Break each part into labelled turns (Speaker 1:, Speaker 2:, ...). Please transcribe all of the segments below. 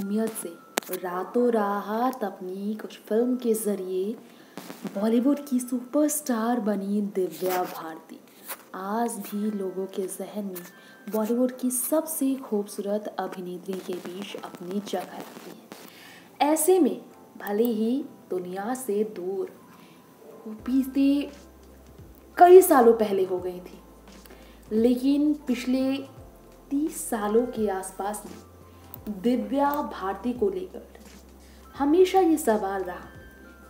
Speaker 1: अहमियत से रातों रात अपनी कुछ फिल्म के ज़रिए बॉलीवुड की सुपरस्टार बनी दिव्या भारती आज भी लोगों के जहन में बॉलीवुड की सबसे खूबसूरत अभिनेत्री के बीच अपनी जगह रखती है। ऐसे में भले ही दुनिया से दूर वो बीते कई सालों पहले हो गई थी, लेकिन पिछले 30 सालों के आसपास में दिव्या भारती को लेकर हमेशा ये सवाल रहा,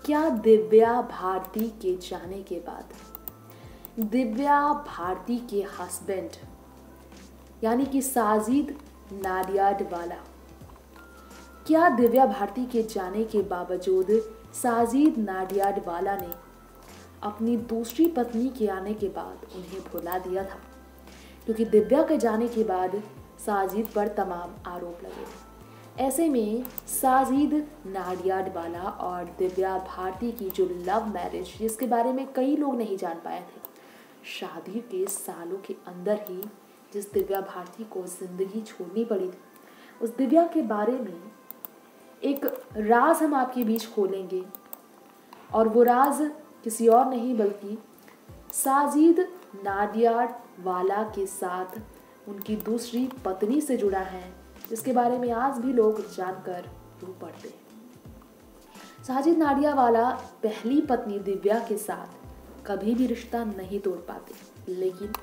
Speaker 1: क्या दिव्या भारती के जाने के बाद दिव्या भारती के हस्बैंड यानी कि साजिद नाडियाडवाला, क्या दिव्या भारती के जाने के बावजूद साजिद नाडियाडवाला ने अपनी दूसरी पत्नी के आने के बाद उन्हें भुला दिया था? क्योंकि दिव्या के जाने के बाद साजिद पर तमाम आरोप लगे थे। ऐसे में साजिद नाडियाडवाला और दिव्या भारती की जो लव मैरिज, जिसके बारे में कई लोग नहीं जान पाए थे, शादी के सालों के अंदर ही जिस दिव्या भारती को जिंदगी छोड़नी पड़ी थी, उस दिव्या के बारे में एक राज हम आपके बीच खोलेंगे। और वो राज किसी और नहीं बल्कि साजिद नाडियाडवाला के साथ उनकी दूसरी पत्नी से जुड़ा है, जिसके बारे में आज भी लोग जानकर रो पड़ते हैं। साजिद नाडियाडवाला पहली पत्नी दिव्या के साथ कभी भी रिश्ता नहीं तोड़ पाते, लेकिन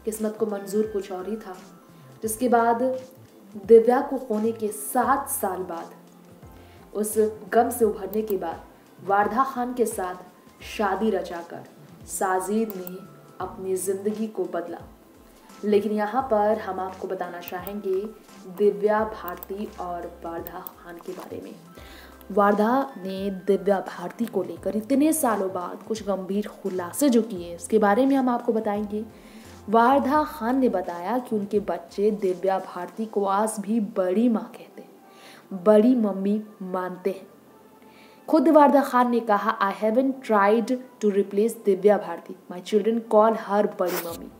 Speaker 1: किस्मत को मंजूर कुछ और ही था। जिसके बाद दिव्या को खोने के 7 साल बाद, उस गम से उभरने के बाद वारधा खान के साथ शादी रचाकर साजिद ने अपनी जिंदगी को बदला। लेकिन यहाँ पर हम आपको बताना चाहेंगे दिव्या भारती और वारधा खान के बारे में। वारधा ने दिव्या भारती को लेकर इतने सालों बाद कुछ गंभीर खुलासे जो किए, इसके बारे में हम आपको बताएंगे। वारधा खान ने बताया कि उनके बच्चे दिव्या भारती को आज भी बड़ी माँ कहते हैं, बड़ी मम्मी मानते हैं। खुद वारधा खान ने कहा, I haven't tried to replace Divya Bharti, my children call her बड़ी मम्मी।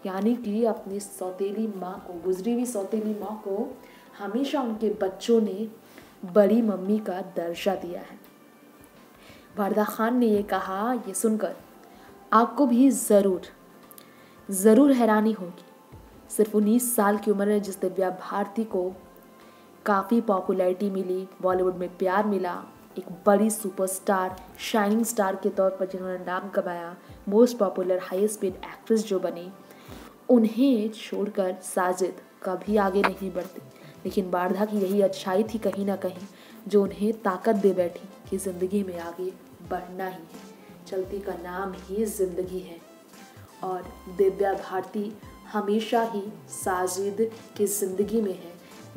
Speaker 1: यानी कि अपनी सौतेली माँ को, गुजरी हुई सौतेली माँ को हमेशा उनके बच्चों ने बड़ी मम्मी का दर्जा दिया है। वारधा खान ने ये कहा, ये सुनकर आपको भी ज़रूर हैरानी होगी। सिर्फ 19 साल की उम्र में जिस दिव्या भारती को काफ़ी पॉपुलैरिटी मिली, बॉलीवुड में प्यार मिला, एक बड़ी सुपरस्टार, शाइनिंग स्टार के तौर पर जिन्होंने नाम कमाया, most popular highest paid actress जो बनी, उन्हें छोड़कर साजिद कभी आगे नहीं बढ़ते। लेकिन वारधा की यही अच्छाई थी कहीं ना कहीं, जो उन्हें ताकत दे बैठी कि ज़िंदगी में आगे बढ़ना ही है, चलती का नाम ही ज़िंदगी है। और दिव्या भारती हमेशा ही साजिद की ज़िंदगी में है।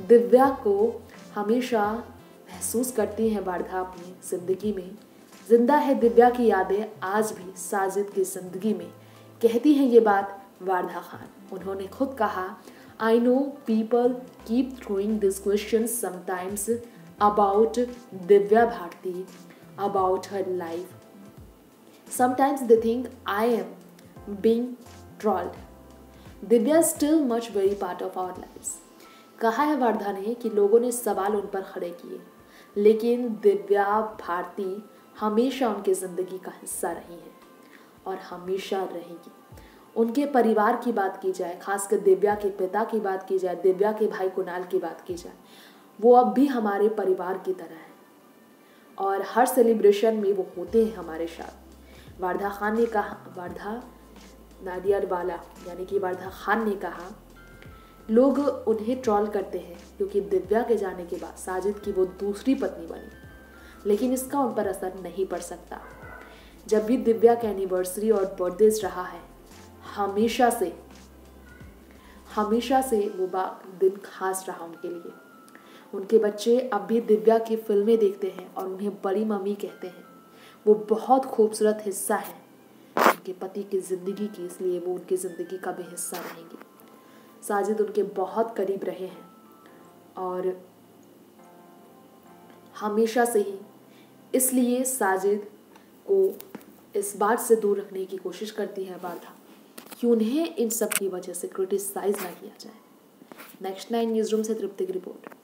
Speaker 1: दिव्या को हमेशा महसूस करती हैं वारधा अपनी ज़िंदगी में। जिंदा है दिव्या की यादें आज भी साजिद की ज़िंदगी में। कहती हैं ये बात वारधा खान। उन्होंने खुद कहा, I know people keep throwing these questions sometimes about Divya Bharti, about her life. Sometimes they think I am being trolled. Divya is still much very part of our lives. कहा है वारधा ने कि लोगों ने सवाल उन पर खड़े किए, लेकिन दिव्या भारती हमेशा उनकी ज़िंदगी का हिस्सा रही है और हमेशा रहेगी। उनके परिवार की बात की जाए, खासकर दिव्या के पिता की बात की जाए, दिव्या के भाई कुणाल की बात की जाए, वो अब भी हमारे परिवार की तरह है और हर सेलिब्रेशन में वो होते हैं हमारे साथ। वारधा खान ने कहा, वारधा नाडियाडवाला यानी कि वारधा खान ने कहा, लोग उन्हें ट्रोल करते हैं क्योंकि दिव्या के जाने के बाद साजिद की वो दूसरी पत्नी बनी, लेकिन इसका उन पर असर नहीं पड़ सकता। जब भी दिव्या का एनिवर्सरी और बर्थडेज रहा है, हमेशा से वो दिन खास रहा उनके लिए। उनके बच्चे अब भी दिव्या की फिल्में देखते हैं और उन्हें बड़ी मम्मी कहते हैं। वो बहुत खूबसूरत हिस्सा है उनके पति की ज़िंदगी की, इसलिए वो उनकी ज़िंदगी का भी हिस्सा रहेंगे। साजिद उनके बहुत करीब रहे हैं और हमेशा से ही, इसलिए साजिद को इस बात से दूर रखने की कोशिश करती है वारधा कि उन्हें इन सब की वजह से क्रिटिसाइज ना किया जाए। नेक्स्ट 9 न्यूज़ रूम से तृप्ति की रिपोर्ट।